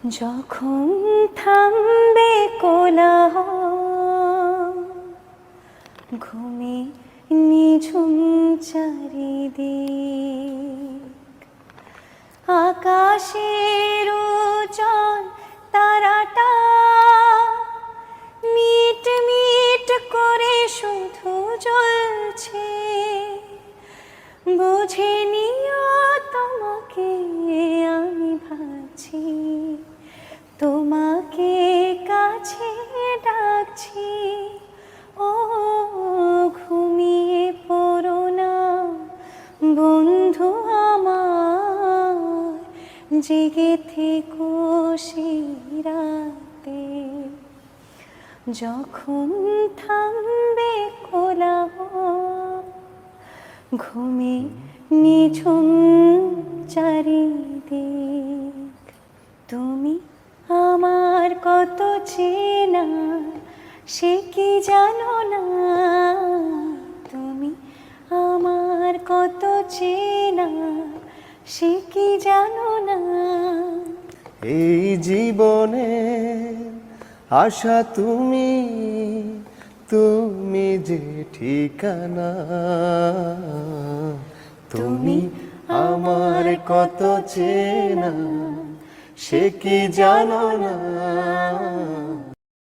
যখন থামবে কোলাহল, ঘুমে নিঝুম চারিদিক, আকাশের উজ্জ্বল তারাটা মিট মিট করে শুধু জ্বলছে, বুঝে নিও তোমাকে আমি ভাবছি, তোমাকে কাছে ডাকছি। ও ঘুমিয়ে পড়ো না বন্ধু আমার, জেগে থেকো সেই রাতে। যখন থামবে কোলাহল, ঘুমে নিঝুম চারিদিক, তুমি আমার কত চেনা সে কি জানো না, তুমি আমার কত চেনা সে কি জানো না। এই জীবনে আশা তুমি, তুমি যে ঠিকানা, তুমি আমার কত চেনা সে কি জানো না।